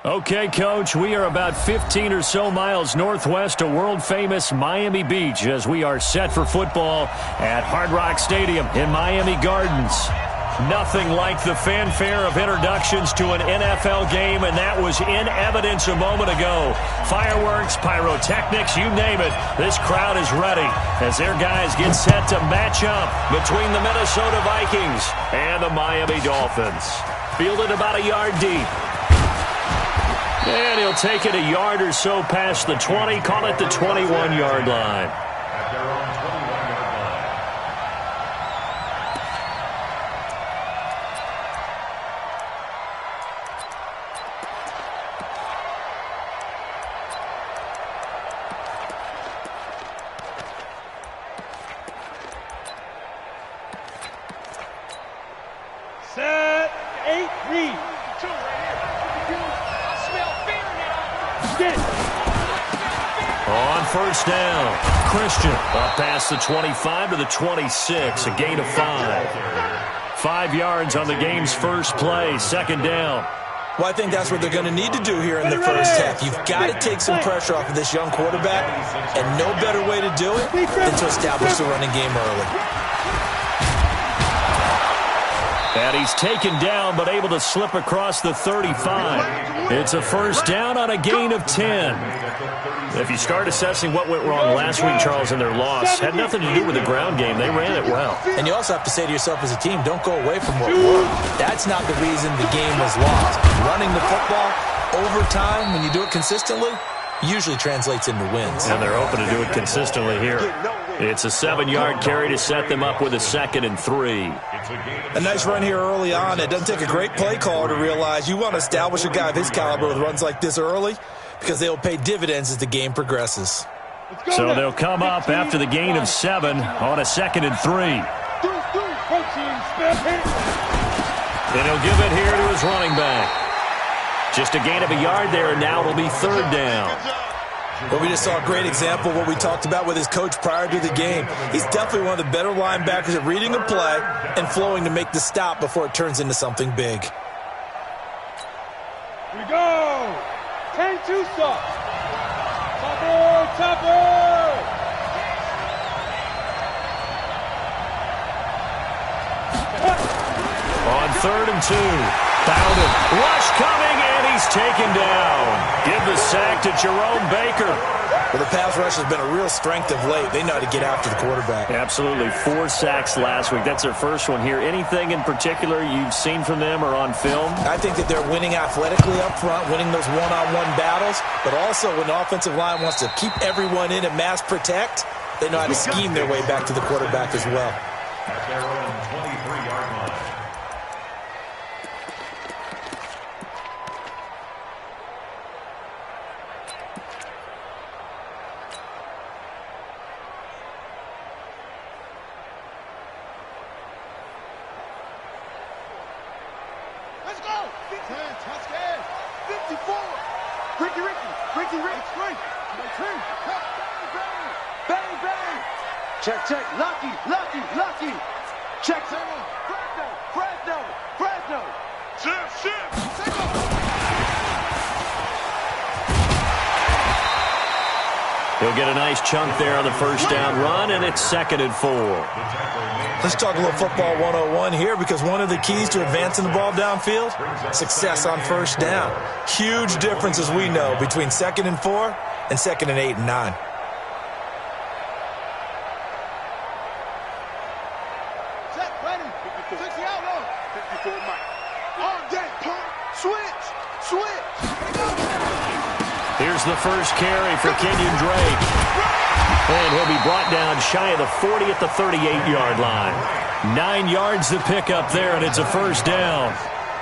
Okay, Coach, we are about 15 or so miles northwest of world-famous Miami Beach as we are set for football at Hard Rock Stadium in Miami Gardens. Nothing like the fanfare of introductions to an NFL game, and that was in evidence a moment ago. Fireworks, pyrotechnics, you name it. This crowd is ready as their guys get set to match up between the Minnesota Vikings and the Miami Dolphins. Fielded about a yard deep. And he'll take it a yard or so past the 20, call it the 21-yard line. Set, 8, read. On first down, Christian up past the 25 to the 26, a gain of 5. 5 yards on the game's first play, second down. Well, I think that's what they're going to need to do here in the first half. You've got to take some pressure off of this young quarterback, and no better way to do it than to establish the running game early. And he's taken down but able to slip across the 35. It's a first down on a gain of 10. If you start assessing what went wrong last week, Charles, in their loss, had nothing to do with the ground game. They ran it well. And you also have to say to yourself as a team, don't go away from what worked. That's not the reason the game was lost. Running the football over time, when you do it consistently, usually translates into wins. And they're open to do it consistently here. It's a 7-yard carry to set them up with a 2nd and 3. A nice run here early on. It doesn't take a great play caller to realize you want to establish a guy of his caliber with runs like this early because they'll pay dividends as the game progresses. So they'll come up after the gain of 7 on a 2nd and 3. And he'll give it here to his running back. Just a gain of a yard there, and now it'll be 3rd down. Well, we just saw a great example of what we talked about with his coach prior to the game. He's definitely one of the better linebackers at reading a play and flowing to make the stop before it turns into something big. Here we go. 10-2 stop. Topper. On 3rd and 2. Bowden. Rush coming, and he's taken down. Give the sack to Jerome Baker. Well, the pass rush has been a real strength of late. They know how to get after the quarterback. Absolutely. 4 sacks last week. That's their first one here. Anything in particular you've seen from them or on film? I think that they're winning athletically up front, winning those one-on-one battles, but also when the offensive line wants to keep everyone in and mass protect, they know how to scheme their way back to the quarterback as well. At their own 23-yard line. Let's go. 10, touchdown. 54. Ricky. Bang. Check. Lucky. Check. Fresno. Shift. He'll get a nice chunk there on the first down run, and it's 2nd and 4. Let's talk a little football 101 here because one of the keys to advancing the ball downfield, success on first down. Huge difference, as we know, between 2nd and 4 and 2nd and 8 and 9. Set, ready. 60 out low. 54 Mike. On deck, pump. Switch. Here's the first carry for Kenyon Drake. And he'll be brought down shy of the 40 at the 38-yard line. 9 yards to pick up there, and it's a first down.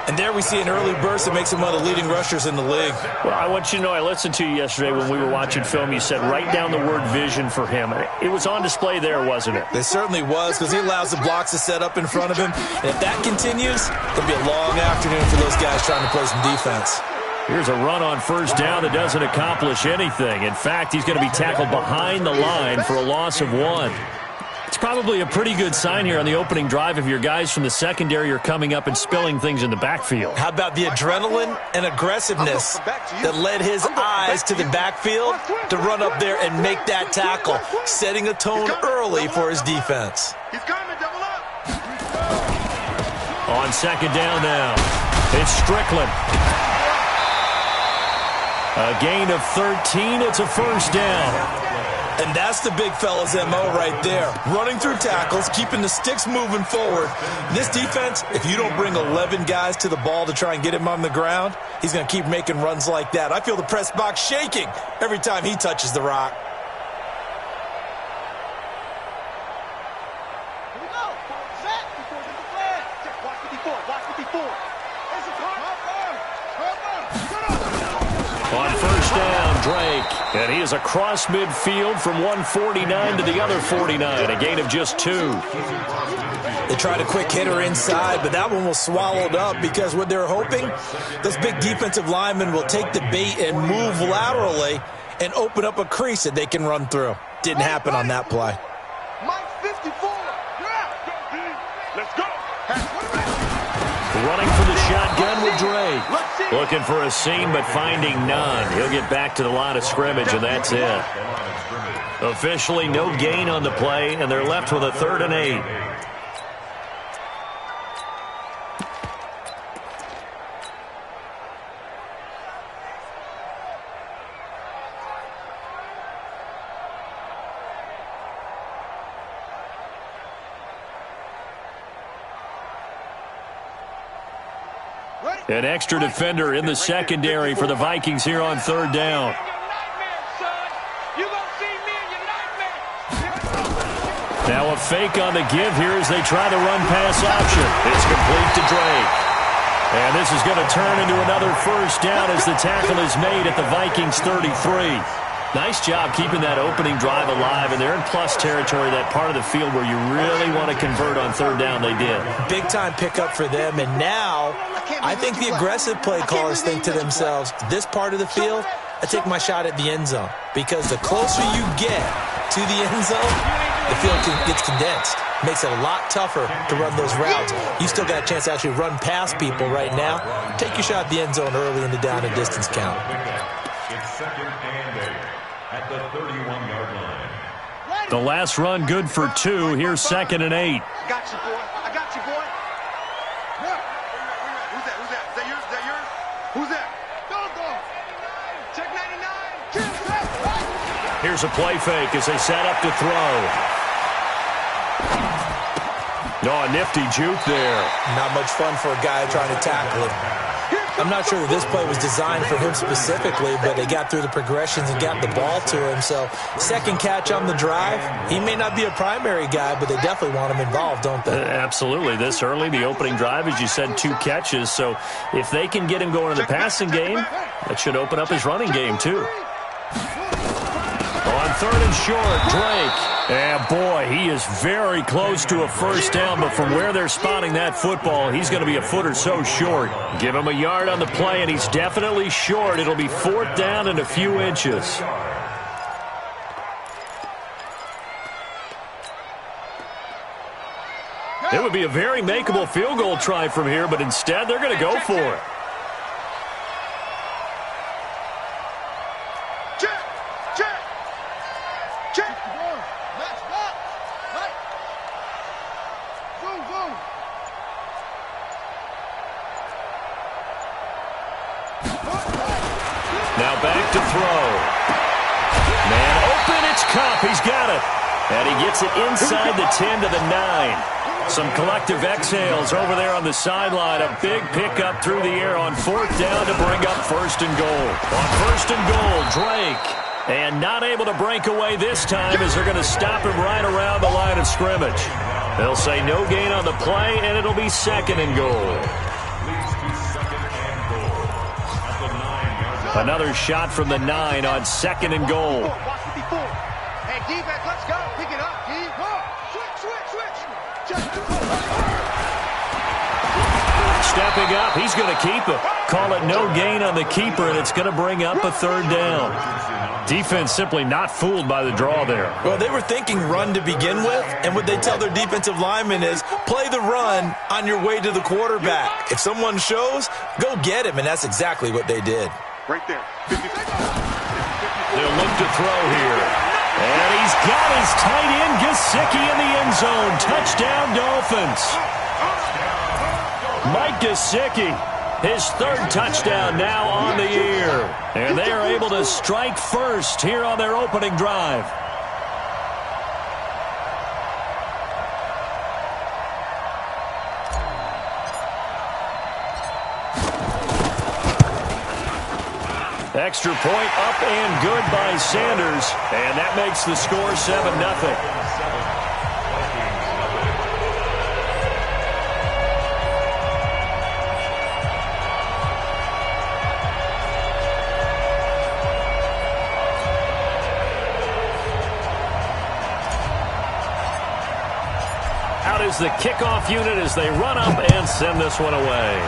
And there we see an early burst that makes him one of the leading rushers in the league. Well, I want you to know, I listened to you yesterday when we were watching film. You said write down the word vision for him. It was on display there, wasn't it? It certainly was because he allows the blocks to set up in front of him. And if that continues, it'll be a long afternoon for those guys trying to play some defense. Here's a run on first down that doesn't accomplish anything. In fact, he's going to be tackled behind the line for a loss of 1. It's probably a pretty good sign here on the opening drive if your guys from the secondary are coming up and spilling things in the backfield. How about the adrenaline and aggressiveness that led his eyes to the backfield to run up there and make that tackle, setting a tone early for his defense. He's coming, double up. On second down now, it's Strickland. A gain of 13, it's a first down. And that's the big fella's MO right there. Running through tackles, keeping the sticks moving forward. This defense, if you don't bring 11 guys to the ball to try and get him on the ground, he's going to keep making runs like that. I feel the press box shaking every time he touches the rock. Here we go. Set. Before the flag. Watch 54. Watch 54. There's a car. On first down, Drake. And he is across midfield from 149 to the other 49. A gain of just 2. They tried a quick hitter inside, but that one was swallowed up because what they're hoping, those big defensive linemen will take the bait and move laterally and open up a crease that they can run through. Didn't happen on that play. Mike 54. Let's go. Running for the shotgun with Drake. Looking for a seam, but finding none. He'll get back to the line of scrimmage, and that's it. Officially no gain on the play, and they're left with a 3rd and 8. An extra defender in the secondary for the Vikings here on 3rd down. Now a fake on the give here as they try to run pass option. It's complete to Drake. And this is going to turn into another first down as the tackle is made at the Vikings 33. Nice job keeping that opening drive alive, and they're in plus territory, that part of the field where you really want to convert on 3rd down. They did. Big-time pickup for them, and now I think the aggressive play callers think to themselves, this part of the field, I take my shot at the end zone, because the closer you get to the end zone, the field gets condensed. Makes it a lot tougher to run those routes. You still got a chance to actually run past people right now. Take your shot at the end zone early in the down and distance count. It's 2nd and 8 at the 31-yard line. The last run good for 2. Here's 2nd and 8. Got you, boy. I got you, boy. Who's that? Who's that? Is that yours? Is that yours? Who's that? Go. Check 99. Here's a play fake as they set up to throw. No, a nifty juke there. Not much fun for a guy trying to tackle him. I'm not sure that this play was designed for him specifically, but they got through the progressions and got the ball to him. So, second catch on the drive. He may not be a primary guy, but they definitely want him involved, don't they? Absolutely. This early, the opening drive, as you said, 2 catches. So, if they can get him going in the passing game, that should open up his running game, too. On 3rd and short, Drake. And boy, he is very close to a first down, but from where they're spotting that football, he's going to be a foot or so short. Give him a yard on the play, and he's definitely short. It'll be 4th down and a few inches. It would be a very makeable field goal try from here, but instead they're going to go for it. Now back to throw. Man open, it's Cup. He's got it. And he gets it inside the 10 to the 9. Some collective exhales over there on the sideline. A big pickup through the air on 4th down to bring up 1st and goal. On 1st and goal, Drake. And not able to break away this time as they're going to stop him right around the line of scrimmage. They'll say no gain on the play, and it'll be 2nd and goal. Another shot from the 9 on 2nd and goal. Hey, defense, let's go. Pick it up, D. Switch. stepping up. He's going to keep it. Call it no gain on the keeper, and it's going to bring up a third down. Defense simply not fooled by the draw there. Well, they were thinking run to begin with, and what they tell their defensive linemen is play the run on your way to the quarterback. If someone shows, go get him, and that's exactly what they did. Right there. They'll look to throw here. And he's got his tight end, Gesicki, in the end zone. Touchdown, Dolphins. Mike Gesicki, his third touchdown now on the year. And they are able to strike first here on their opening drive. Extra point up and good by Sanders. And that makes the score 7-0. Out is the kickoff unit as they run up and send this one away.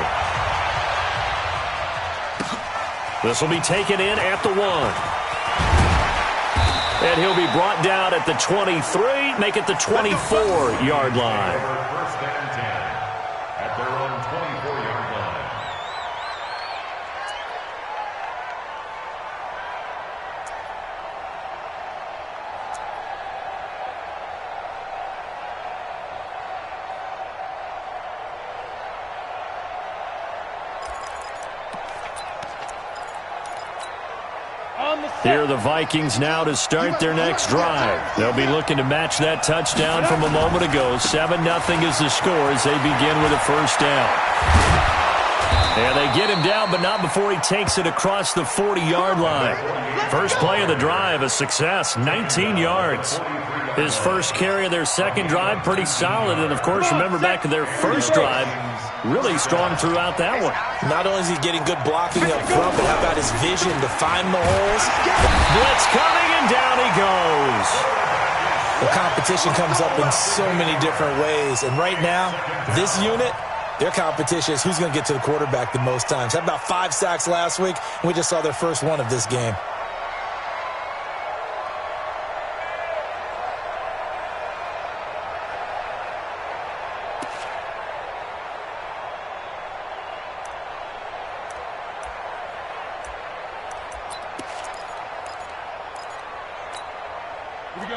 This will be taken in at the 1. And he'll be brought down at the 23, make it the 24-yard line. First and 10 at their own 24-yard line. Here are the Vikings now to start their next drive. They'll be looking to match that touchdown from a moment ago. 7-0 is the score as they begin with a first down. And they get him down, but not before he takes it across the 40-yard line. First play of the drive, a success, 19 yards. His first carry of their second drive, pretty solid. And, of course, remember back to their first drive, really strong throughout that one. Not only is he getting good blocking up front, but how about his vision to find the holes? Blitz coming, and down he goes. The competition comes up in so many different ways. And right now, this unit, their competition is who's going to get to the quarterback the most times. Had about 5 sacks last week, and we just saw their first one of this game.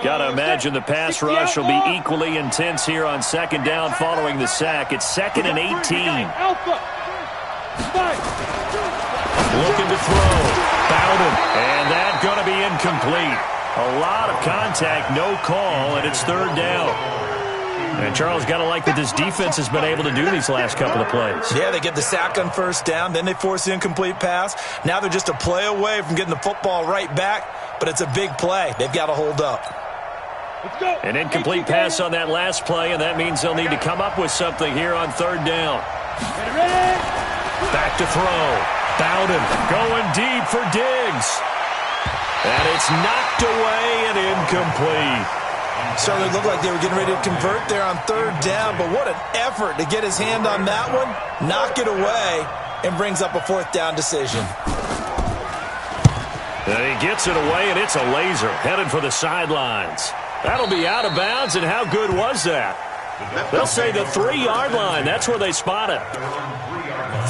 Got to imagine the pass rush will be equally intense here on second down following the sack. It's 2nd and 18. Looking to throw. Bowden. And that's going to be incomplete. A lot of contact, no call, and it's third down. And Charles, got to like what this defense has been able to do these last couple of plays. Yeah, they get the sack on first down, then they force the incomplete pass. Now they're just a play away from getting the football right back, but it's a big play. They've got to hold up. An incomplete pass on that last play, and that means they'll need to come up with something here on third down. Back to throw. Bowden going deep for Diggs. And it's knocked away and incomplete. Certainly looked like they were getting ready to convert there on third down, but what an effort to get his hand on that one, knock it away, and brings up a fourth down decision. And he gets it away, and it's a laser headed for the sidelines. That'll be out of bounds, and how good was that? They'll say the 3-yard line. That's where they spot it.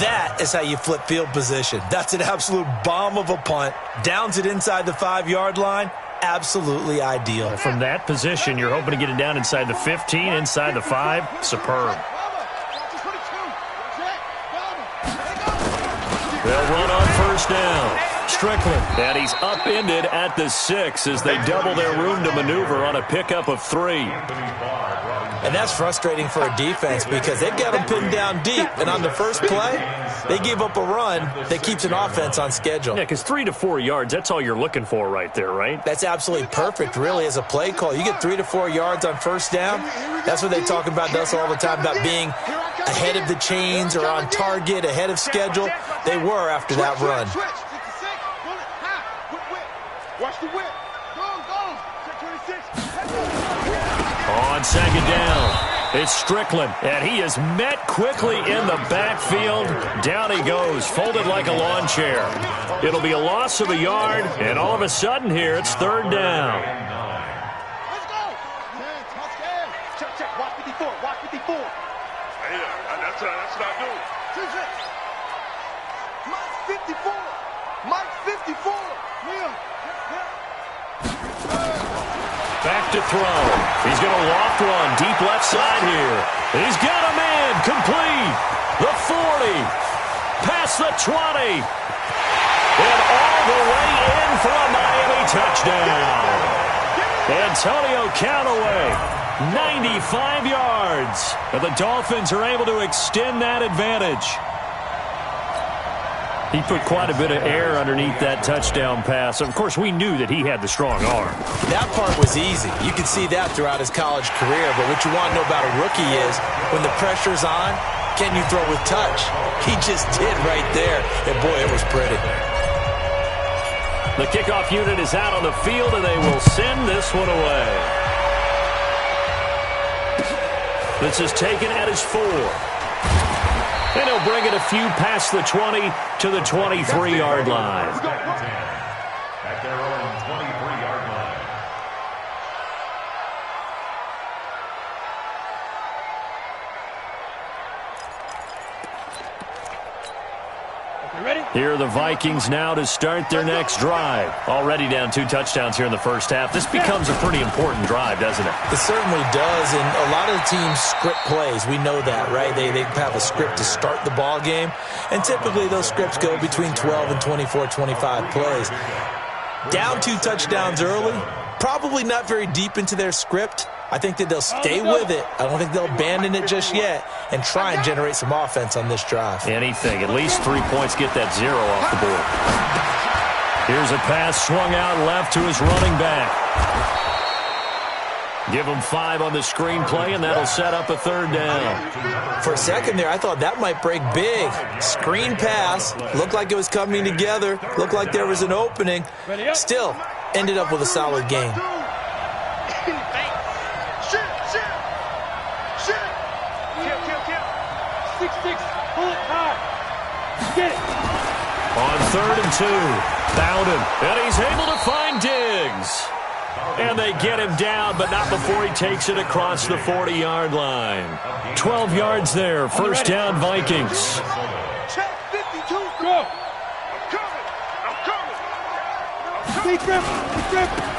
That is how you flip field position. That's an absolute bomb of a punt. Downs it inside the 5-yard line. Absolutely ideal. From that position, you're hoping to get it down inside the 15, inside the 5. Superb. They'll run on first down. Strickland. And he's upended at the 6 as they double their room to maneuver on a pickup of 3. And that's frustrating for a defense because they've got them pinned down deep. And on the first play, they give up a run that keeps an offense on schedule. Yeah, because 3 to 4 yards, that's all you're looking for right there, right? That's absolutely perfect, really, as a play call. You get 3 to 4 yards on first down. That's what they talk about us all the time, about being ahead of the chains or on target, ahead of schedule. They were after that run. Watch the whip. Go. Check 26. On second down. It's Strickland, and he is met quickly in the backfield. Down he goes, folded like a lawn chair. It'll be a loss of a yard, and all of a sudden here, it's third down. Let's go. Touchdown. Check. Watch 54. Watch 54. Yeah, that's what I do. Mike 54. Mike 54. Liam. Back to throw. He's going to loft one deep left side here. He's got a man complete. The 40. Past the 20. And all the way in for a Miami touchdown. Antonio Callaway, 95 yards. And the Dolphins are able to extend that advantage. He put quite a bit of air underneath that touchdown pass. Of course, we knew that he had the strong arm. That part was easy. You could see that throughout his college career. But what you want to know about a rookie is when the pressure's on, can you throw with touch? He just did right there. And, boy, it was pretty. The kickoff unit is out on the field, and they will send this one away. This is taken at his 4. And he'll bring it a few past the 20 to the 23-yard line. At their own 23-yard line. Here are the Vikings now to start their next drive. Already down 2 touchdowns here in the first half. This becomes a pretty important drive, doesn't it? It certainly does, and a lot of the teams script plays. We know that, right? They have a script to start the ball game, and typically those scripts go between 12 and 24, 25 plays. Down 2 touchdowns early, probably not very deep into their script. I think that they'll stay with it. I don't think they'll abandon it just yet and try and generate some offense on this drive. Anything. At least 3 points, get that 0 off the board. Here's a pass swung out left to his running back. Give him 5 on the screenplay, and that'll set up a third down. For a second there, I thought that might break big. Screen pass. Looked like it was coming together. Looked like there was an opening. Still, ended up with a solid game. On 3rd and 2, Bowden, and he's able to find Diggs. And they get him down, but not before he takes it across the 40-yard line. 12 yards there, first down Vikings. Check 52. Go. I'm coming.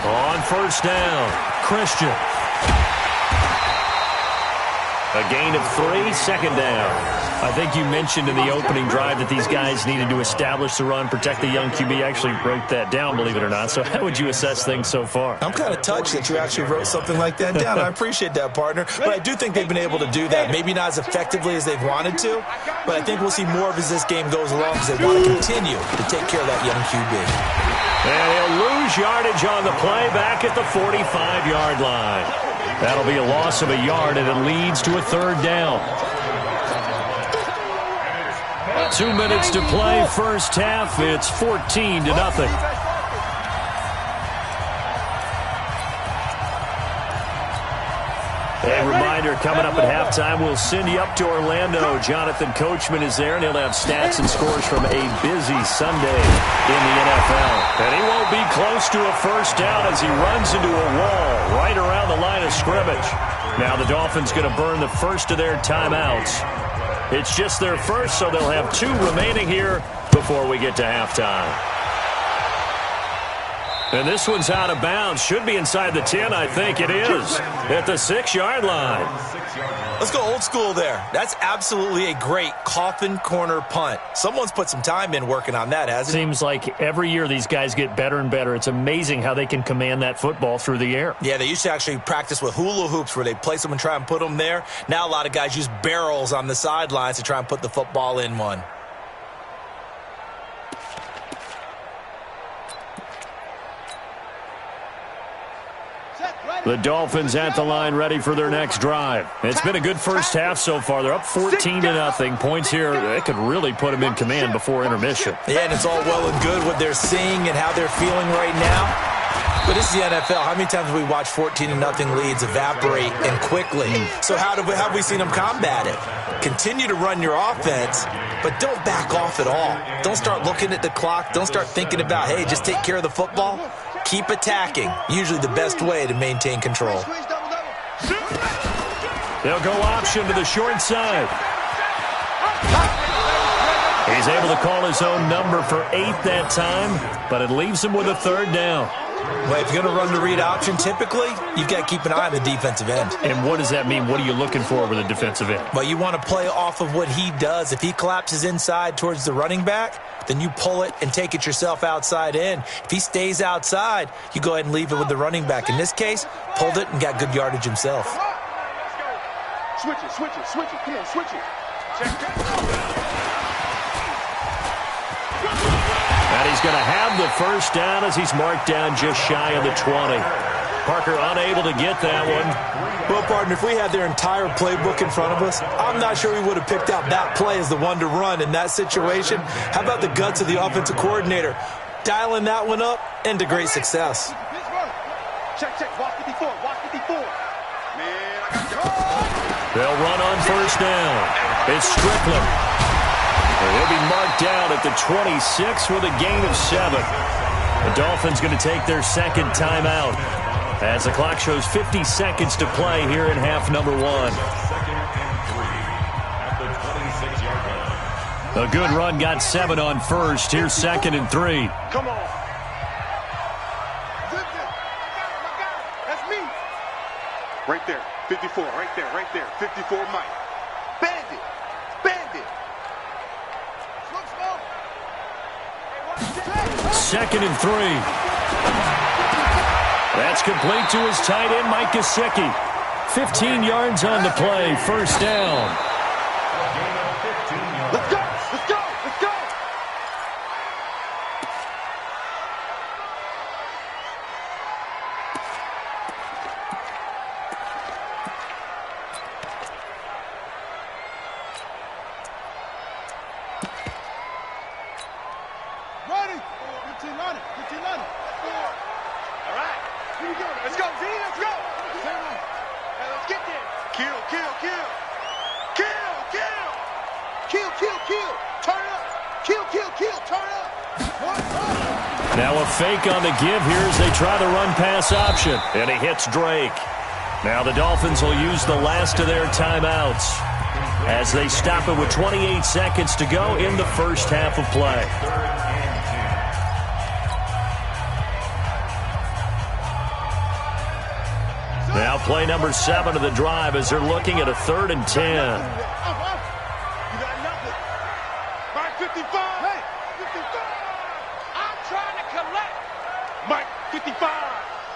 On first down, Christian. A gain of 3, second down. I think you mentioned in the opening drive that these guys needed to establish the run, protect the young QB. Actually wrote that down, believe it or not. So how would you assess things so far? I'm kind of touched that you actually wrote something like that down. I appreciate that, partner. But I do think they've been able to do that. Maybe not as effectively as they've wanted to, but I think we'll see more of as this game goes along because they want to continue to take care of that young QB. And he'll lose yardage on the play back at the 45-yard line. That'll be a loss of a yard, and it leads to a third down. 2 minutes to play, first half. It's 14-0. A reminder, coming up at halftime, we'll send you up to Orlando. Jonathan Coachman is there, and he'll have stats and scores from a busy Sunday in the NFL. And he won't be close to a first down as he runs into a wall right around the line of scrimmage. Now the Dolphins going to burn the first of their timeouts. It's just their first, so they'll have 2 remaining here before we get to halftime. And this one's out of bounds. Should be inside the 10, I think it is. At the 6-yard line. Let's go old school there. That's absolutely a great coffin corner punt. Someone's put some time in working on that, hasn't it? Seems like every year these guys get better and better. It's amazing how they can command that football through the air. Yeah, they used to actually practice with hula hoops where they place them and try and put them there. Now a lot of guys use barrels on the sidelines to try and put the football in one. The Dolphins at the line ready for their next drive. It's been a good first half so far. They're up 14-0. Points here, they could really put them in command before intermission. Yeah, and it's all well and good what they're seeing and how they're feeling right now. But this is the NFL. How many times have we watched 14-0 leads evaporate and quickly? So how have we seen them combat it? Continue to run your offense, but don't back off at all. Don't start looking at the clock. Don't start thinking about, hey, just take care of the football. Keep attacking. Usually the best way to maintain control. They'll go option to the short side. He's able to call his own number for 8 that time, but it leaves him with a 3rd down. Well, if you're going to run the read option, typically, you've got to keep an eye on the defensive end. And what does that mean? What are you looking for with a defensive end? Well, you want to play off of what he does. If he collapses inside towards the running back, then you pull it and take it yourself outside in. If he stays outside, you go ahead and leave it with the running back. In this case, pulled it and got good yardage himself. Switch it. Come on, switch it. And he's going to have the 1st down as he's marked down just shy of the 20. Parker unable to get that one. Well, partner, if we had their entire playbook in front of us, I'm not sure we would have picked out that play as the one to run in that situation. How about the guts of the offensive coordinator? Dialing that one up into great success. Check. Watch 54. Man, They'll run on 1st down. It's Strickland. He'll be marked down at the 26 with a gain of 7. The Dolphins going to take their 2nd timeout as the clock shows 50 seconds to play here in half number 1. A good run got 7 on 1st. Here's 2nd and 3. come on. That's me. Right there. 54. Right there. 54 Mike. Bandit. 2nd and 3. That's complete to his tight end, Mike Gesicki. 15 yards on the play, 1st down. Let's go. Ready? 15 line it. All right. Here we go. Let's go, Z. Let's go. Let's get there. Kill. Turn up. Kill. Turn up. Now a fake on the give here as they try the run-pass option. And he hits Drake. Now the Dolphins will use the last of their timeouts as they stop it with 28 seconds to go in the 1st half of play. Now play number 7 of the drive as they're looking at a 3rd and 10. You got nothing. Mike 55. Hey, 55. I'm trying to collect. Mike 55.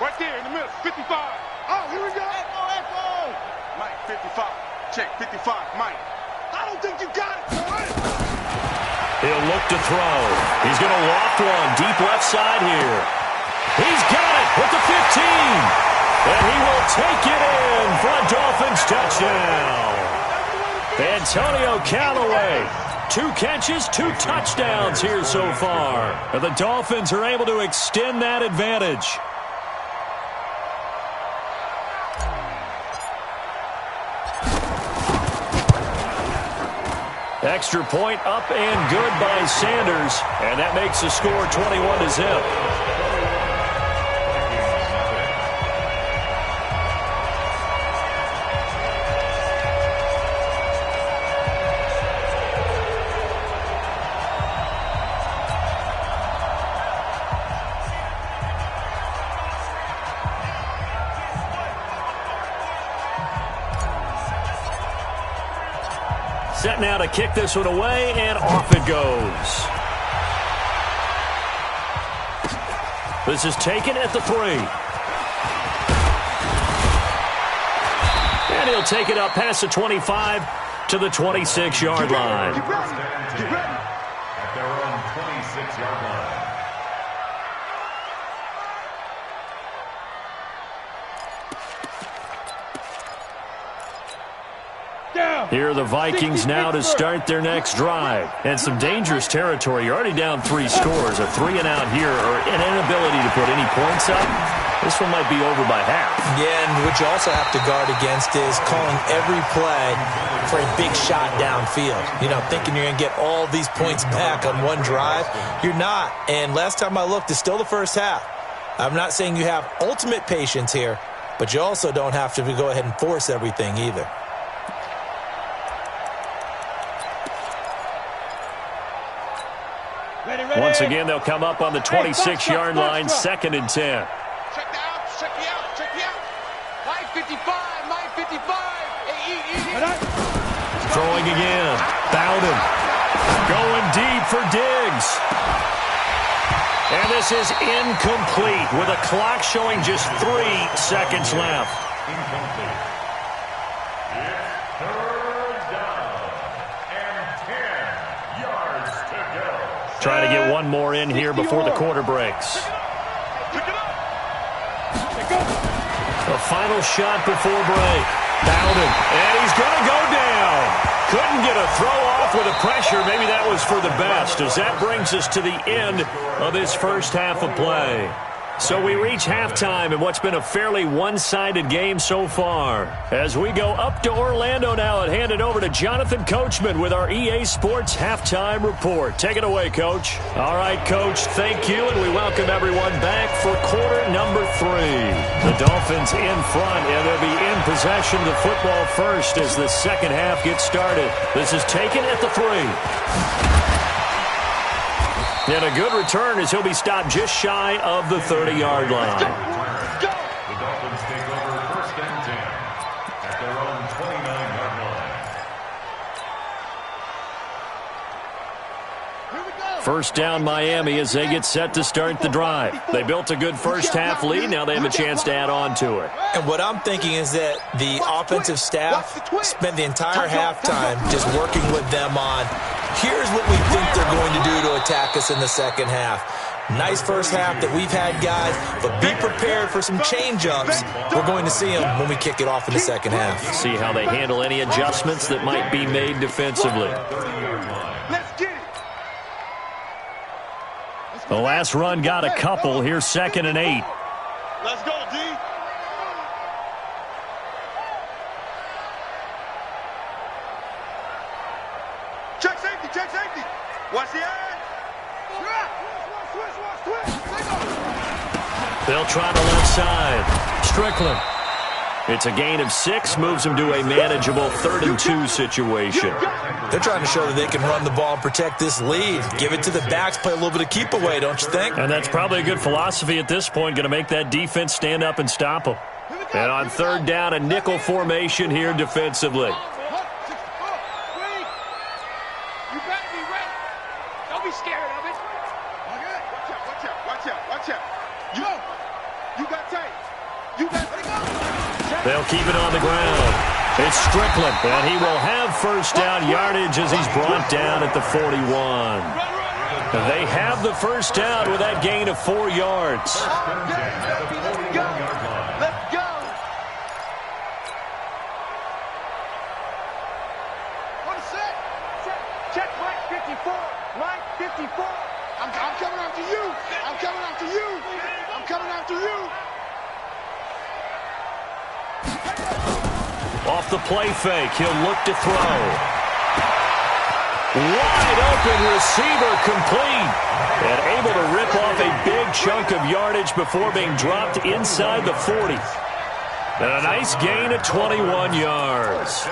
Right there in the middle. 55. Oh, here we go. Echo. Mike 55. Check 55. Mike. I don't think you got it. He'll look to throw. He's going to loft one deep left side here. He's got it at the 15. And he will take it in for a Dolphins touchdown. Antonio Callaway, 2 catches, 2 touchdowns here so far. And the Dolphins are able to extend that advantage. Extra point up and good by Sanders. And that makes the score 21-0. Set now to kick this one away, and off it goes. This is taken at the 3. And he'll take it up past the 25 to the 26-yard line. Get ready. At their own 26-yard line. Down. Here are the Vikings now to start their next drive. And some dangerous territory. You're already down 3 scores. A 3-and-out here or an inability to put any points up. This one might be over by half. Yeah, and what you also have to guard against is calling every play for a big shot downfield. You know, thinking you're going to get all these points back on one drive. You're not. And last time I looked, it's still the first half. I'm not saying you have ultimate patience here, but you also don't have to go ahead and force everything either. Once again, they'll come up on the 26-yard line, 2nd and 10. Check the out, check the out, check the out. My 55, my 55. Throwing again. Bowden. Going deep for Diggs. And this is incomplete with a clock showing just 3 seconds left. Incomplete. It's 3rd down and 10 yards to go. Trying to get one more in here before the quarter breaks. The final shot before break. Bowden. And he's going to go down. Couldn't get a throw off with the pressure. Maybe that was for the best, as that brings us to the end of this first half of play. So we reach halftime in what's been a fairly one-sided game so far. As we go up to Orlando now and hand it over to Jonathan Coachman with our EA Sports Halftime Report. Take it away, Coach. All right, Coach, thank you, and we welcome everyone back for quarter number 3. The Dolphins in front, and they'll be in possession of the football first as the second half gets started. This is taken at the 3. And a good return as he'll be stopped just shy of the 30-yard line. The Dolphins take over 1st and 10 at their own 29-yard line. First down Miami as they get set to start the drive. They built a good first half lead. Now they have a chance to add on to it. And what I'm thinking is that the offensive staff spent the entire halftime just working with them on, here's what we think they're going to do to attack us in the second half. Nice first half that we've had, guys, but be prepared for some change-ups. We're going to see them when we kick it off in the second half. See how they handle any adjustments that might be made defensively. The last run got a couple. Here's 2nd and 8. Let's go, D. Check safety, check safety. Watch the eye. They'll try the left side. Strickland. It's a gain of 6, moves them to a manageable 3rd and 2 situation. They're trying to show that they can run the ball and protect this lead. Give it to the backs, play a little bit of keep away, don't you think? And that's probably a good philosophy at this point, going to make that defense stand up and stop them. And on 3rd down, a nickel formation here defensively. You better be ready. Don't be scared of it. Okay. Watch out, watch out, watch out, watch out. You got tight. You got They'll keep it on the ground. It's Strickland, and he will have first down yardage as he's brought down at the 41. They have the first down with that gain of 4 yards. Let's go. What is set? Check Mike 54. Mike 54. I'm coming after you. I'm coming after you. I'm coming after you. Off the play fake, he'll look to throw. Wide open receiver complete. And able to rip off a big chunk of yardage before being dropped inside the 40. And a nice gain of 21 yards.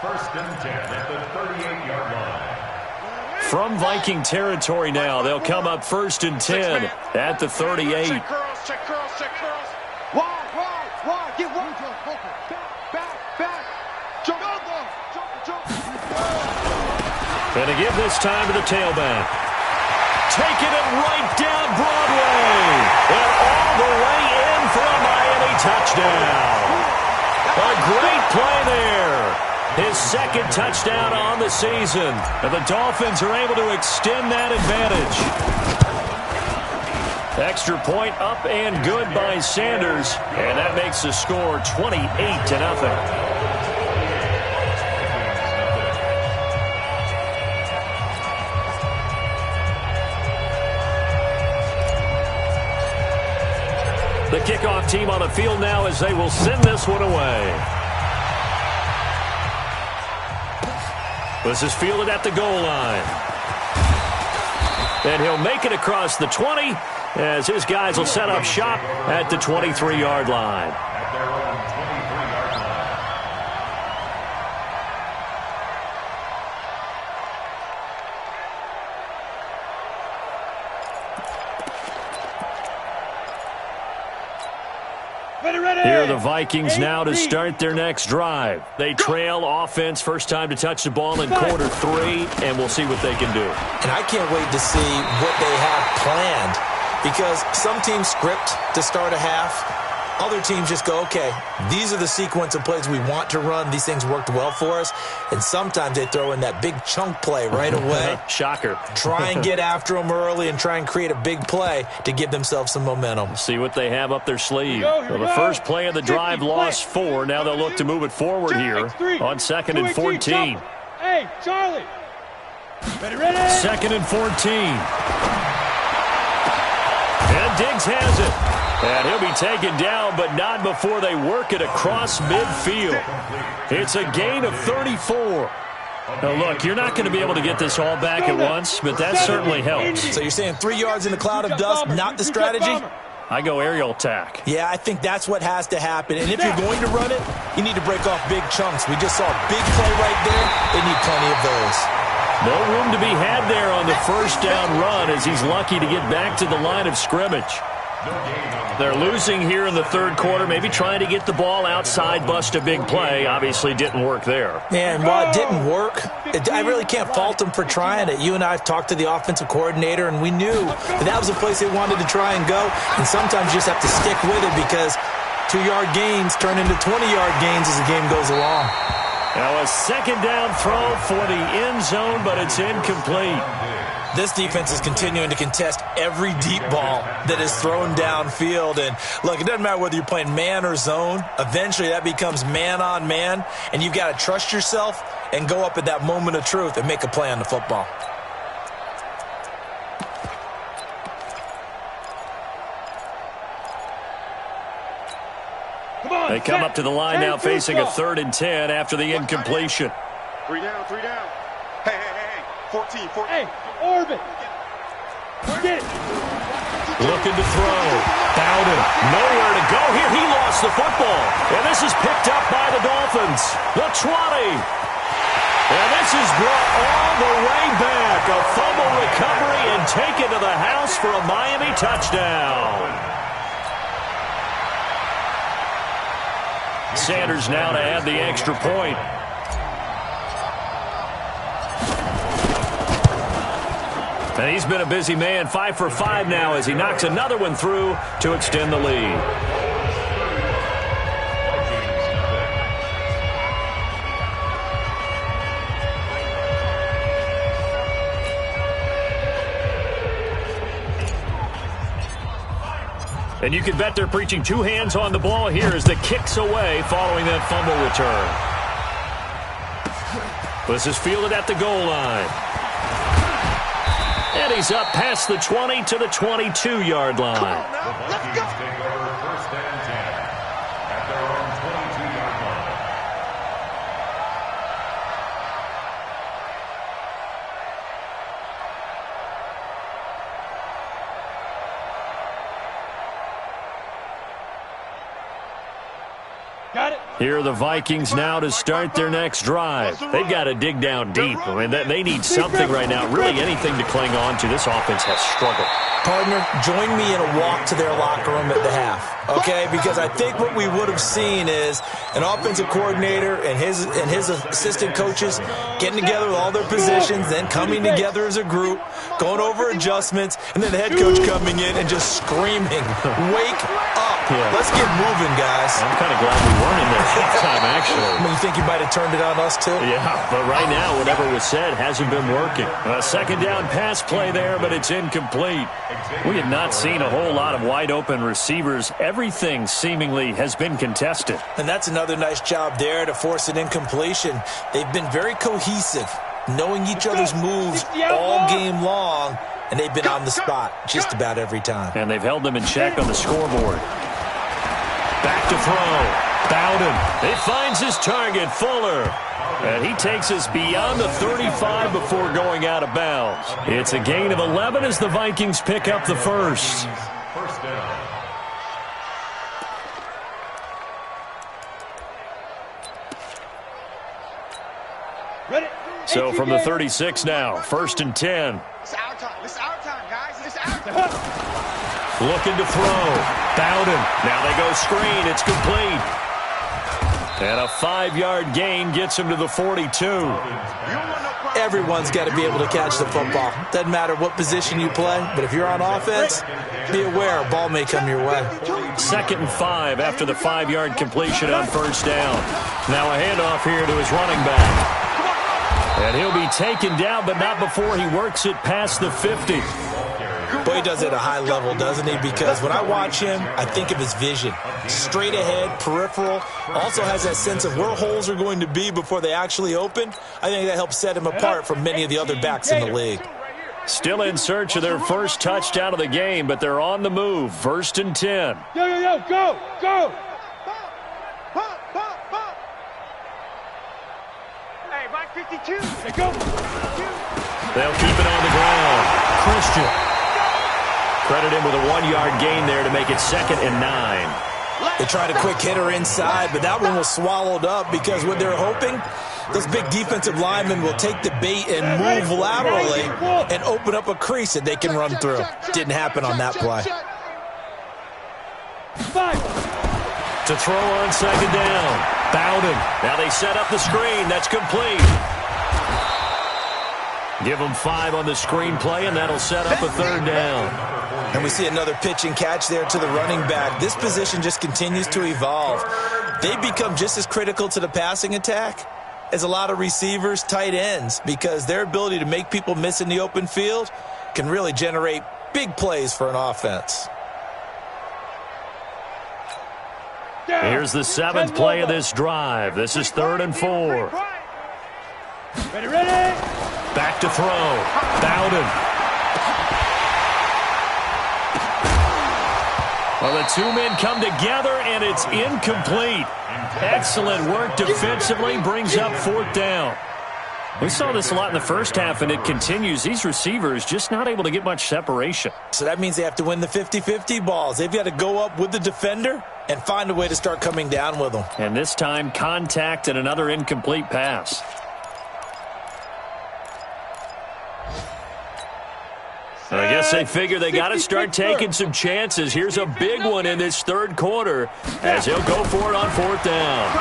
1st and 10 at the 38-yard line. From Viking territory now, they'll come up 1st and 10 at the 38. Check curls, check curls, check curls. Wide, get one. Back. Jump. And to give this time to the tailback. Taking it right down Broadway. And all the way in for a Miami touchdown. A great play there. His 2nd touchdown on the season. And the Dolphins are able to extend that advantage. Extra point up and good by Sanders. And that makes the score 28-0. The kickoff team on the field now as they will send this one away. This is fielded at the goal line. And he'll make it across the 20 as his guys will set up shop at the 23-yard line. At their own 23-yard line. Here are the Vikings now to start their next drive. They trail offense, first time to touch the ball in quarter 3, and we'll see what they can do. And I can't wait to see what they have planned, because some teams script to start a half. Other teams just go, okay, these are the sequence of plays we want to run. These things worked well for us. And sometimes they throw in that big chunk play right away. Shocker. Try and get after them early and try and create a big play to give themselves some momentum. See what they have up their sleeve. Well, the first play of the drive lost 4. Now they'll look to move it forward here on 2nd and 14. Hey, Charlie. Ready. 2nd and 14. And Diggs has it. And he'll be taken down, but not before they work it across midfield. It's a gain of 34. Now, look, you're not going to be able to get this all back at once, but that certainly helps. So you're saying 3 yards in the cloud of dust, not the strategy? I go aerial attack. Yeah, I think that's what has to happen. And if you're going to run it, you need to break off big chunks. We just saw a big play right there. They need plenty of those. No room to be had there on the first down run as he's lucky to get back to the line of scrimmage. They're losing here in the third quarter, maybe trying to get the ball outside, bust a big play. Obviously didn't work there. Yeah, and while it didn't work, I really can't fault them for trying it. You and I have talked to the offensive coordinator, and we knew that was the place they wanted to try and go. And sometimes you just have to stick with it because 2-yard gains turn into 20-yard gains as the game goes along. Now a second down throw for the end zone, but it's incomplete. This defense is continuing to contest every deep ball that is thrown downfield. And, look, it doesn't matter whether you're playing man or zone. Eventually, that becomes man-on-man, and you've got to trust yourself and go up at that moment of truth and make a play on the football. They come up to the line now facing a 3rd and 10 after the incompletion. 3 down. Hey. 14. Hey, Orbit. Get it. Looking to throw. Bowden. Nowhere to go here. He lost the football. And this is picked up by the Dolphins. The 20. And this is brought all the way back. A fumble recovery and taken to the house for a Miami touchdown. Sanders now to add the extra point. And he's been a busy man, 5 for 5 now as he knocks another one through to extend the lead. And you can bet they're preaching 2 hands on the ball here as the kick's away following that fumble return. This is fielded at the goal line. And he's up past the 20 to the 22-yard line. The Vikings take over 1st and 10 at their own 22-yard line. Got it. Here are the Vikings now to start their next drive. They've got to dig down deep. I mean, they need something right now, really anything to cling on to. This offense has struggled. Partner, join me in a walk to their locker room at the half, okay? Because I think what we would have seen is an offensive coordinator and his assistant coaches getting together with all their positions, then coming together as a group, going over adjustments, and then the head coach coming in and just screaming, "Wake up. Let's get moving, guys." I'm kind of glad we weren't in there that time, actually. I mean, you think you might have turned it on us, too? Yeah, but right now, whatever was said hasn't been working. A second down pass play there, but it's incomplete. We have not seen a whole lot of wide-open receivers. Everything seemingly has been contested. And that's another nice job there to force an incompletion. They've been very cohesive, knowing each other's moves all game long, and they've been on the spot just about every time. And they've held them in check on the scoreboard. Back to throw. Bowden. It finds his target, Fuller. And he takes us beyond the 35 before going out of bounds. It's a gain of 11 as the Vikings pick up the first. First down. So from the 36 now, 1st and 10. It's our time. It's our time, guys. It's our time. Looking to throw. Bowden. Now they go screen. It's complete. And a 5-yard gain gets him to the 42. Everyone's got to be able to catch the football. Doesn't matter what position you play, but if you're on offense, be aware a ball may come your way. 2nd and 5 after the 5-yard completion on 1st down. Now a handoff here to his running back. And he'll be taken down, but not before he works it past the 50. Boy, he does it at a high level, doesn't he? Because when I watch him, I think of his vision. Straight ahead, peripheral. Also has that sense of where holes are going to be before they actually open. I think that helps set him apart from many of the other backs in the league. Still in search of their first touchdown of the game, but they're on the move. 1st and 10. Yo, go, go. Hey, Mike 52. Go. They'll keep it on the ground. Christian. Credit him with a 1-yard gain there to make it 2nd and 9. They tried a quick hitter inside, but that one was swallowed up because what they're hoping, those big defensive linemen will take the bait and move laterally and open up a crease that they can run through. Didn't happen on that play. To throw on 2nd down. Bowden. Now they set up the screen. That's complete. Give them 5 on the screen play, and that'll set up a 3rd down. And we see another pitch and catch there to the running back. This position just continues to evolve. They become just as critical to the passing attack as a lot of receivers, tight ends, because their ability to make people miss in the open field can really generate big plays for an offense. Here's the 7th play of this drive. This is 3rd and 4. Ready. Back to throw. Bowden. Well, the 2 men come together, and it's incomplete. Excellent work defensively, brings up 4th down. We saw this a lot in the first half, and it continues. These receivers just not able to get much separation. So that means they have to win the 50-50 balls. They've got to go up with the defender and find a way to start coming down with them. And this time, contact and another incomplete pass. I guess they figure they got to start taking some chances. Here's a big one in this 3rd quarter as he'll go for it on 4th down.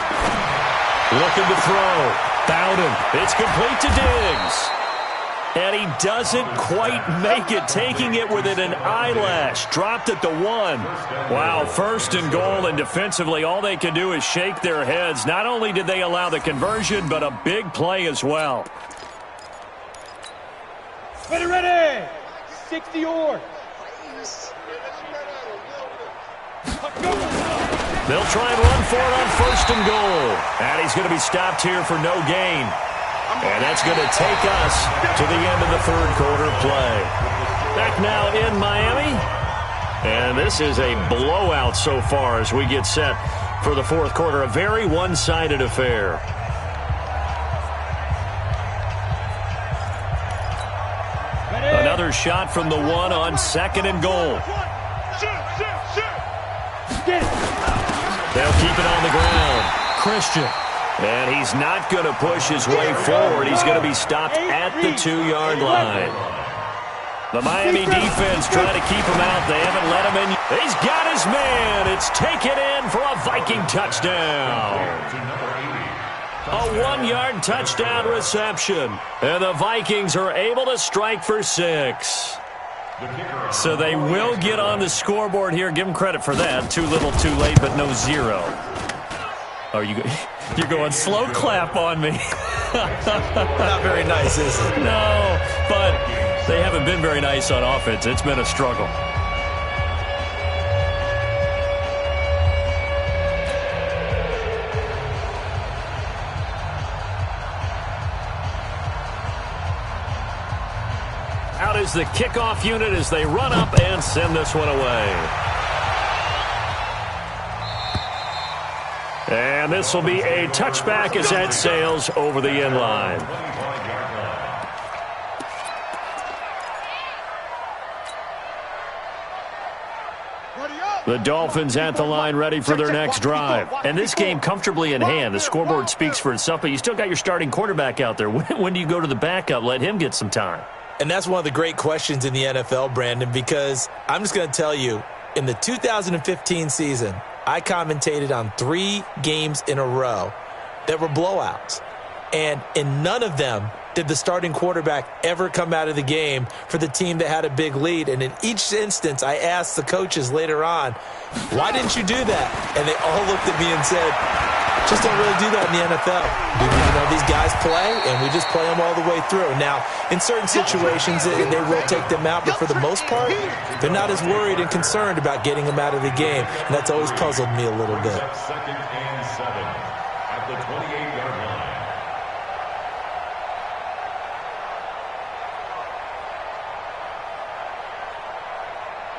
Looking to throw. Bowden. It's complete to Diggs. And he doesn't quite make it, taking it within an eyelash. Dropped at the 1. Wow, 1st and goal, and defensively all they can do is shake their heads. Not only did they allow the conversion, but a big play as well. Ready. 60 yards. They'll try and run for it on 1st and goal. And he's going to be stopped here for no gain. And that's going to take us to the end of the 3rd quarter play. Back now in Miami. And this is a blowout so far as we get set for the 4th quarter. A very one-sided affair. Another shot from the 1 on 2nd and goal. They'll keep it on the ground. Christian. And he's not going to push his way forward. He's going to be stopped at the 2-yard line. The Miami defense trying to keep him out. They haven't let him in. He's got his man. It's taken in for a Viking touchdown. A 1-yard touchdown reception. And the Vikings are able to strike for 6. So they will get on the scoreboard here. Give them credit for that. Too little, too late, but no 0. You're going slow clap on me. Not very nice, is it? No, but they haven't been very nice on offense. It's been a struggle. Out is the kickoff unit as they run up and send this one away. And this will be a touchback as that sails over the end line. The Dolphins at the line ready for their next drive. And this game comfortably in hand. The scoreboard speaks for itself, but you still got your starting quarterback out there. When do you go to the backup? Let him get some time. And that's one of the great questions in the NFL, Brandon, because I'm just going to tell you, in the 2015 season, I commentated on 3 games in a row that were blowouts. And in none of them did the starting quarterback ever come out of the game for the team that had a big lead. And in each instance, I asked the coaches later on, why didn't you do that? And they all looked at me and said, just don't really do that in the NFL. These guys play, and we just play them all the way through. Now, in certain situations, they will take them out, but for the most part, they're not as worried and concerned about getting them out of the game, and that's always puzzled me a little bit. Second and 7 at the 28-yard line.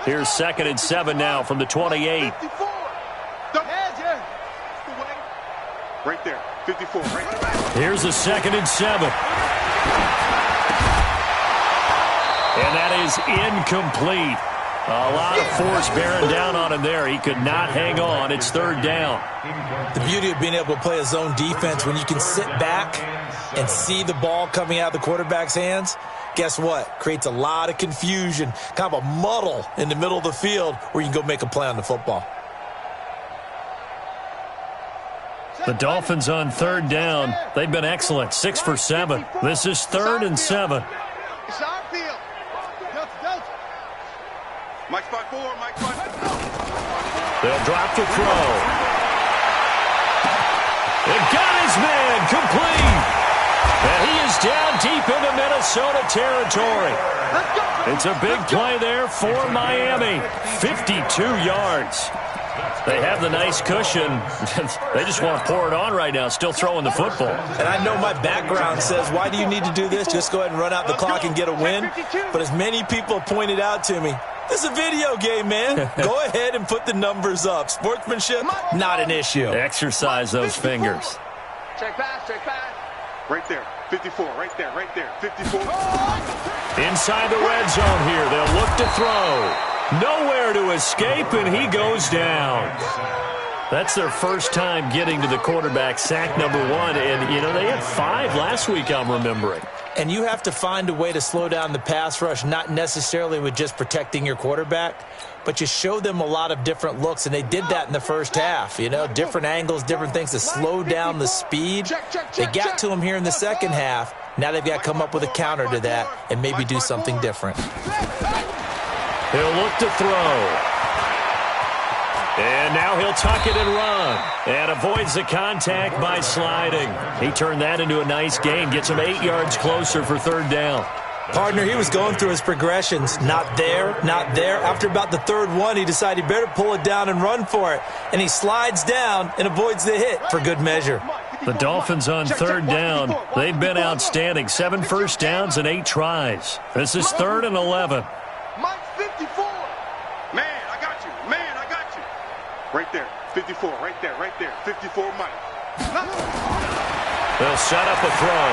Here's 2nd and 7 now from the 28. Right there, 54, right there. Here's a 2nd and 7. And that is incomplete. A lot of force bearing down on him there. He could not hang on. It's 3rd down. The beauty of being able to play a zone defense, when you can sit back and see the ball coming out of the quarterback's hands, guess what? Creates a lot of confusion, kind of a muddle in the middle of the field where you can go make a play on the football. The Dolphins on 3rd down. They've been excellent. 6 for 7. This is 3rd and 7. It's our field. Mike spot 4, Mike spot 4. They'll drop to throw. They've got his man complete. And he is down deep into Minnesota territory. It's a big play there for Miami. 52 yards. They have the nice cushion. They just want to pour it on right now, still throwing the football. And I know my background says, why do you need to do this? Just go ahead and run out the clock and get a win. But as many people pointed out to me, this is a video game, man. Go ahead and put the numbers up. Sportsmanship, not an issue. Exercise those fingers. Check pass, check pass. Right there, 54, right there, 54. Inside the red zone here. They'll look to throw. Nowhere to escape, and he goes down. That's their first time getting to the quarterback, sack number 1. And, they had 5 last week, I'm remembering. And you have to find a way to slow down the pass rush, not necessarily with just protecting your quarterback, but you show them a lot of different looks, and they did that in the first half. Different angles, different things to slow down the speed. They got to him here in the second half. Now they've got to come up with a counter to that and maybe do something different. He'll look to throw. And now he'll tuck it and run. And avoids the contact by sliding. He turned that into a nice gain. Gets him 8 yards closer for 3rd down. Partner, he was going through his progressions. Not there, not there. After about the 3rd one, he decided he better pull it down and run for it. And he slides down and avoids the hit for good measure. The Dolphins on 3rd down. They've been outstanding. 7 first downs and 8 tries. This is 3rd and 11. Mike 54. Man, I got you. Man, I got you. Right there, 54. Right there, 54, Mike. They'll set up a throw.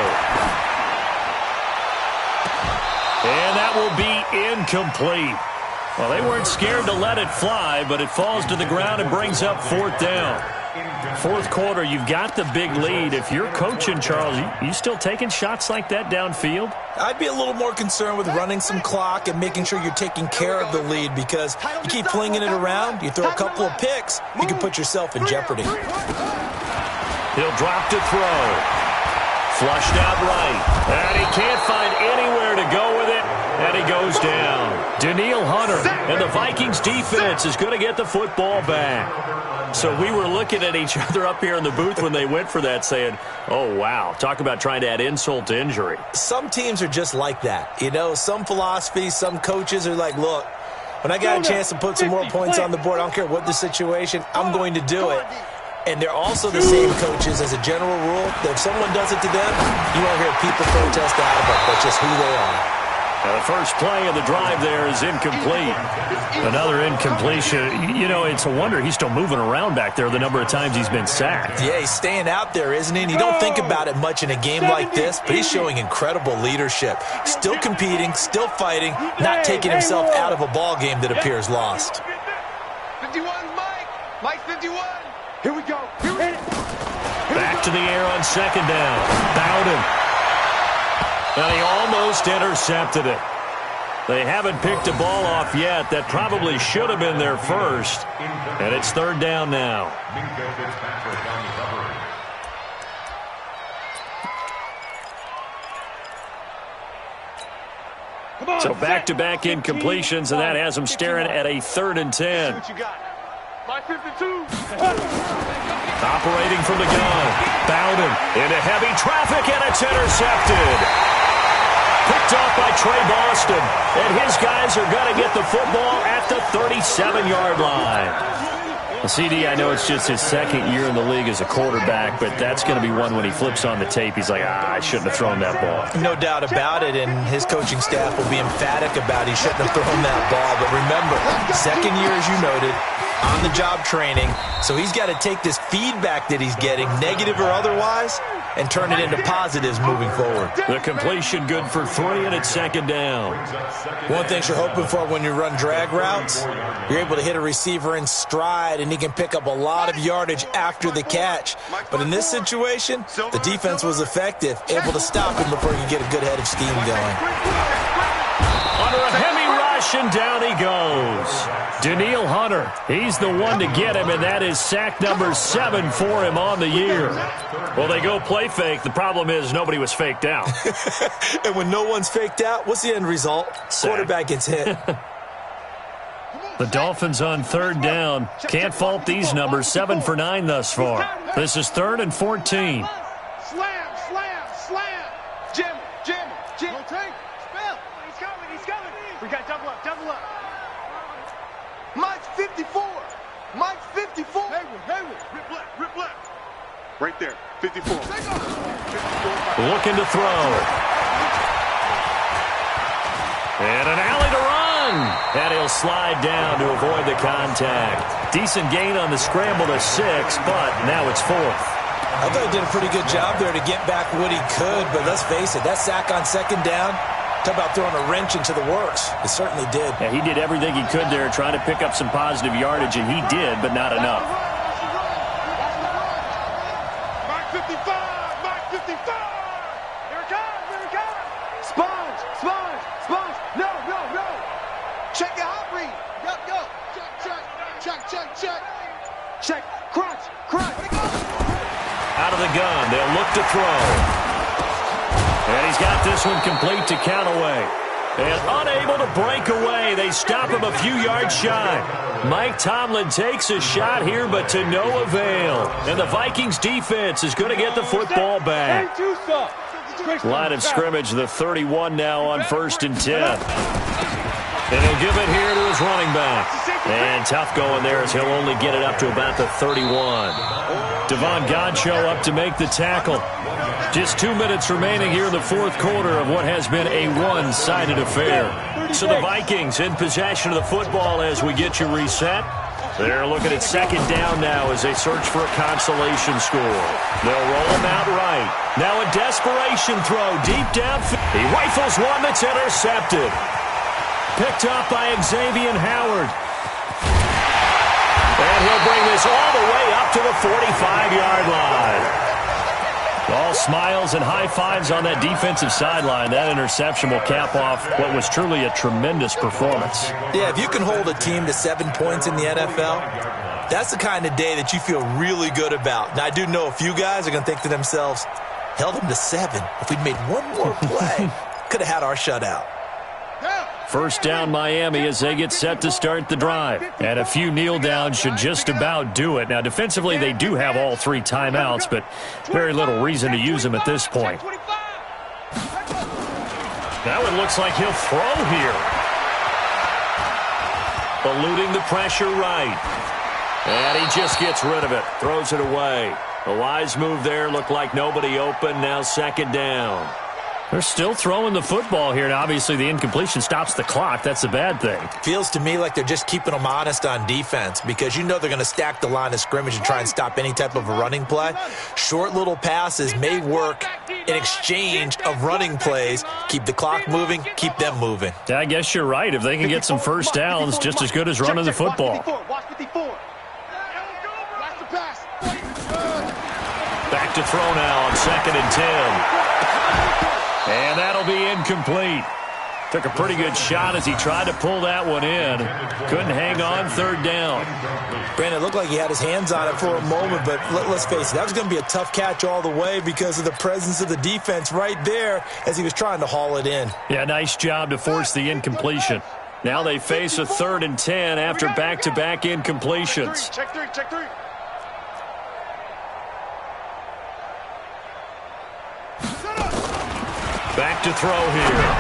And that will be incomplete. Well, they weren't scared to let it fly, but it falls to the ground and brings up 4th down. 4th quarter, you've got the big lead. If you're coaching, Charles, you still taking shots like that downfield? I'd be a little more concerned with running some clock and making sure you're taking care of the lead, because you keep flinging it around, you throw a couple of picks, you can put yourself in jeopardy. He'll drop to throw. Flushed out right. And he can't find anywhere to go with it. And he goes down. Danielle Hunter and the Vikings defense is going to get the football back. So we were looking at each other up here in the booth when they went for that saying, oh, wow, talk about trying to add insult to injury. Some teams are just like that. Some philosophies, some coaches are like, look, when I got a chance to put some more points on the board, I don't care what the situation, I'm going to do it. And they're also the same coaches as a general rule that if someone does it to them, you won't hear people protest out of it. That's just who they are. Now the first play of the drive there is incomplete. Another incompletion. You know, it's a wonder he's still moving around back there the number of times he's been sacked. Yeah, he's staying out there, isn't he? And you don't think about it much in a game like this, but he's showing incredible leadership. Still competing, still fighting, not taking himself out of a ball game that appears lost. 51, Mike. Mike 51. Here we go. Back to the air on second down. Bowden. And he almost intercepted it. They haven't picked a ball off yet. That probably should have been their first. And it's third down now. So back-to-back incompletions, and that has them staring at a 3rd and 10. Operating from the gun. Bowden into heavy traffic, and it's intercepted. Picked off by Trey Boston, and his guys are going to get the football at the 37-yard line. Well, CD, I know it's just his second year in the league as a quarterback, but that's going to be one when he flips on the tape. He's like, I shouldn't have thrown that ball. No doubt about it, and his coaching staff will be emphatic about he shouldn't have thrown that ball. But remember, second year, as you noted, on-the-job training, so he's got to take this feedback that he's getting, negative or otherwise, and turn it into positives moving forward. The completion good for 3, and it's second down. One thing you're hoping for when you run drag routes, you're able to hit a receiver in stride, and he can pick up a lot of yardage after the catch. But in this situation, the defense was effective, able to stop him before he could get a good head of steam going. Under a heavy rush, and down he goes. Danielle Hunter, he's the one to get him, and that is sack number 7 for him on the year. Well, they go play fake. The problem is nobody was faked out. And when no one's faked out, what's the end result? Sack. Quarterback gets hit. The Dolphins on third down. Can't fault these numbers. 7 for 9 thus far. This is 3rd and 14. Slam. Jim. Rotate. Spell. He's coming. We got double up. Mike 54. Hayward. Rip left. Right there. 54. Looking to throw. And an alley to run. And he'll slide down to avoid the contact. Decent gain on the scramble to 6, but now it's 4th. I thought he did a pretty good job there to get back what he could, but let's face it, that sack on second down, talk about throwing a wrench into the works. It certainly did. Yeah, he did everything he could there trying to pick up some positive yardage, and he did, but not enough. Mike 55. Here it comes. Sponge. No. Check your hot read. Go. Check. Crunch. Out of the gun, they'll look to throw. And he's got this one complete to Callaway. And unable to break away, they stop him a few yards shy. Mike Tomlin takes a shot here, but to no avail. And the Vikings defense is going to get the football back. Line of scrimmage, the 31 now on 1st and 10. And he'll give it here to his running back. And tough going there as he'll only get it up to about the 31. Devon Godchaux up to make the tackle. Just 2 minutes remaining here in the 4th quarter of what has been a one-sided affair. So the Vikings in possession of the football as we get you reset. They're looking at second down now as they search for a consolation score. They'll roll him out right. Now a desperation throw deep downfield. He rifles one that's intercepted. Picked up by Xavier Howard. And he'll bring this all the way up to the 45-yard line. All smiles and high fives on that defensive sideline. That interception will cap off what was truly a tremendous performance. Yeah, if you can hold a team to 7 points in the NFL, that's the kind of day that you feel really good about. Now, I do know a few guys are going to think to themselves, held them to 7. If we'd made one more play, could have had our shutout. First down Miami as they get set to start the drive. And a few kneel downs should just about do it. Now, defensively, they do have all 3 timeouts, but very little reason to use them at this point. Now it looks like he'll throw here. Eluding the pressure right. And he just gets rid of it. Throws it away. A wise move there. Looked like nobody open. Now second down. They're still throwing the football here, and obviously the incompletion stops the clock. That's a bad thing. Feels to me like they're just keeping them honest on defense because you know they're going to stack the line of scrimmage and try and stop any type of a running play. Short little passes may work in exchange of running plays. Keep the clock moving, keep them moving. Yeah, I guess you're right. If they can get some first downs, just as good as running the football. Back to throw now on 2nd and 10. And that'll be incomplete. Took a pretty good shot as he tried to pull that one in. Couldn't hang on 3rd down. Brandon, it looked like he had his hands on it for a moment, but let's face it, that was going to be a tough catch all the way because of the presence of the defense right there as he was trying to haul it in. Yeah, nice job to force the incompletion. Now they face a 3rd and 10 after back-to-back incompletions. Check three. Back to throw here.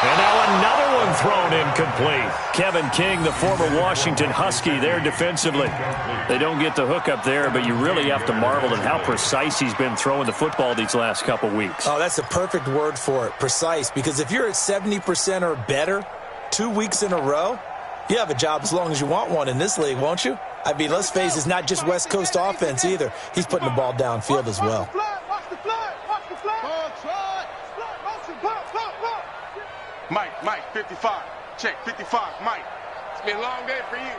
And now another one thrown incomplete. Kevin King, the former Washington Husky, there defensively. They don't get the hook up there, but you really have to marvel at how precise he's been throwing the football these last couple weeks. Oh, that's a perfect word for it, precise, because if you're at 70% or better 2 weeks in a row, you have a job as long as you want one in this league, won't you? I mean, let's face it, it's not just West Coast offense either. He's putting the ball downfield as well. Mike, 55. Check, 55. Mike, it's been a long day for you.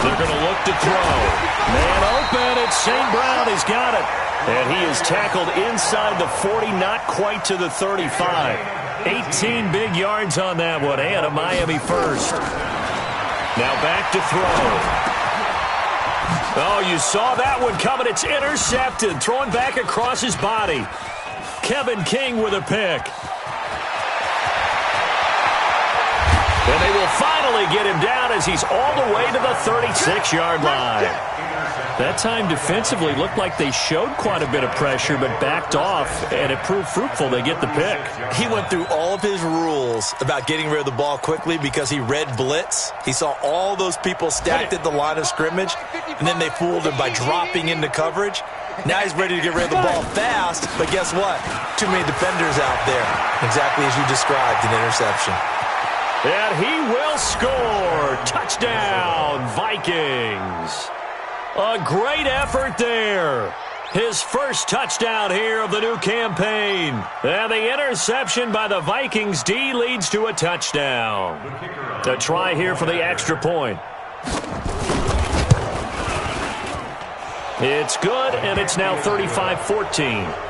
They're going to look to throw. Man open, it's St. Brown. He's got it. And he is tackled inside the 40, not quite to the 35. 18 big yards on that one, and a Miami first. Now back to throw. Oh, you saw that one coming. It's intercepted. Throwing back across his body. Kevin King with a pick. And they will finally get him down as he's all the way to the 36-yard line. That time defensively looked like they showed quite a bit of pressure but backed off, and it proved fruitful. They get the pick. He went through all of his rules about getting rid of the ball quickly because he read blitz. He saw all those people stacked at the line of scrimmage, and then they fooled him by dropping into coverage. Now he's ready to get rid of the ball fast, but guess what? Too many defenders out there. Exactly as you described, an interception. And he will score. Touchdown, Vikings. A great effort there. His first touchdown here of the new campaign. And the interception by the Vikings D leads to a touchdown. A try here for the extra point. It's good, and it's now 35-14.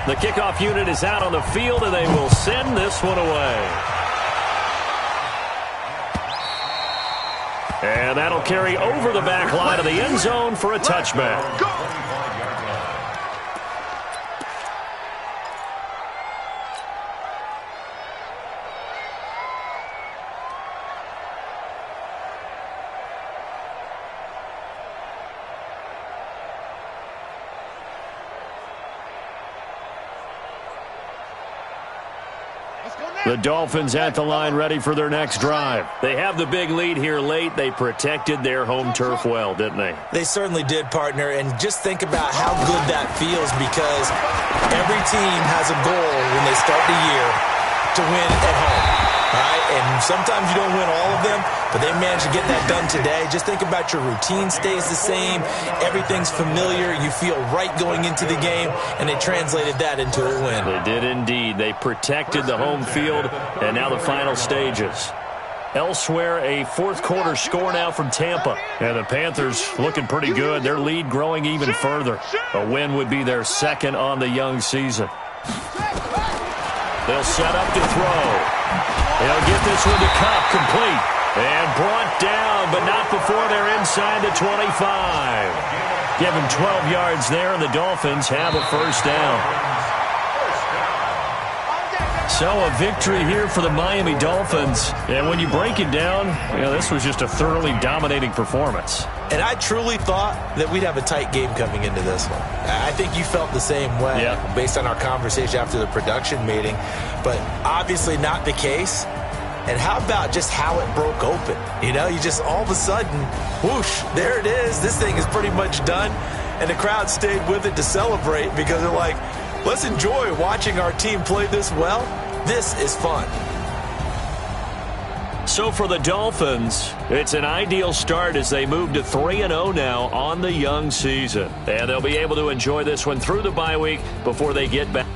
The kickoff unit is out on the field, and they will send this one away. And that'll carry over the back line of the end zone for a touchback. The Dolphins at the line ready for their next drive. They have the big lead here late. They protected their home turf well, didn't they? They certainly did, partner. And just think about how good that feels because every team has a goal when they start the year to win at home. All right? And sometimes you don't win all of them, but they managed to get that done today. Just think about your routine stays the same. Everything's familiar. You feel right going into the game, and they translated that into a win. They did indeed. They protected the home field, and now the final stages. Elsewhere, a fourth-quarter score now from Tampa. And the Panthers looking pretty good. Their lead growing even further. A win would be their second on the young season. They'll set up to throw. They'll get this one to Cup, complete. And brought down, but not before they're inside the 25. Give him 12 yards there, and the Dolphins have a first down. So a victory here for the Miami Dolphins. And when you break it down, this was just a thoroughly dominating performance. And I truly thought that we'd have a tight game coming into this one. I think you felt the same way based on our conversation after the production meeting, but obviously not the case. And how about just how it broke open? You know, you just all of a sudden, whoosh, there it is. This thing is pretty much done. And the crowd stayed with it to celebrate because they're like, let's enjoy watching our team play this well. This is fun. So for the Dolphins, it's an ideal start as they move to 3-0 now on the young season. And they'll be able to enjoy this one through the bye week before they get back.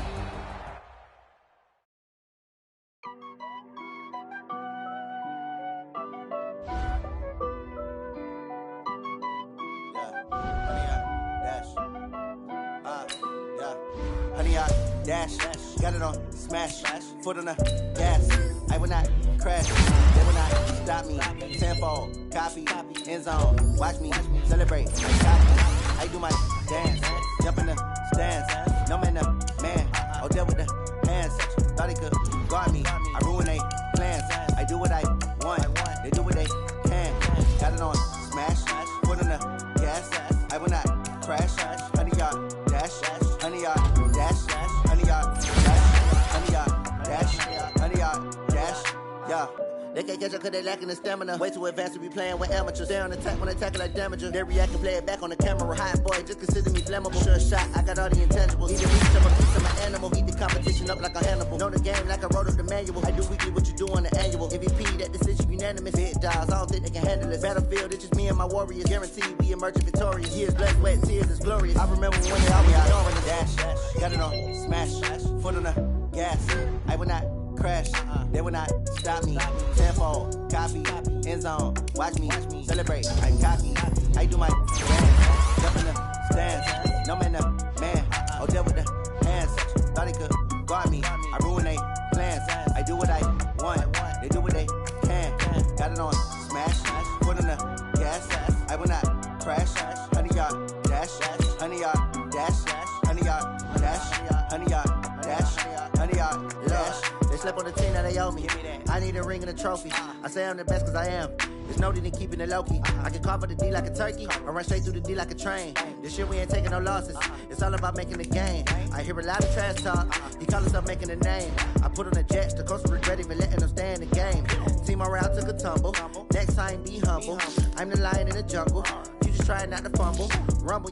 Dash, got it on, smash, foot on the gas. I will not crash, they will not stop me. Tenfold, copy, end zone, watch me celebrate. I do my dance, jump in the stands. No man, man, oh there with the hands. Thought he could guard me, I ruin they plans. I do what I want, they do what they can. Got it on, smash, foot on the gas. I will not crash, 100-yard dash, 100-yard dash. 100-yard dash, 100-yard dash, yeah. They can't catch up cause they lacking the stamina. Way too advanced to be playing with amateurs. They on attack when they tackle like damager. They react and play it back on the camera. Hot boy, just consider me flammable. Sure shot, I got all the intangibles. Eat the meat, I'm a piece of my animal. Eat the competition up like a Hannibal. Know the game like I wrote up the manual. I do weekly what you do on the annual. MVP, that decision unanimous. Big dials, I don't think they can handle this. Battlefield, it's just me and my warriors. Guaranteed we emerge victorious. Years blessed, wet tears is glorious. I remember when they always on the dash. Got it on, smash, foot on the gas. I will not crash, they will not stop me. Tenfold, copy, end zone, watch me celebrate. I copy, I do my dance, jump in the stands. No man, man, oh there with the hands. Thought he could guard me, I ruin they plans. I do what I want, they do what they can. Got it on, smash, foot on the gas. I will not crash, 100-yard dash, 100-yard dash, 100-yard dash, 100-yard dash, 100-yard dash. They slept on the team, now they owe me. I need a ring and a trophy. I say I'm the best cause I am. There's no need in keeping it low-key. I can carve up the D like a turkey or run straight through the D like a train. This year we ain't taking no losses. It's all about making the game. I hear a lot of trash talk. He call himself making a name. I put on the Jets. The coach will regret even letting them stay in the game. Team morale took a tumble. Next time be humble. I'm the lion in the jungle. You just trying not to fumble. Rumble.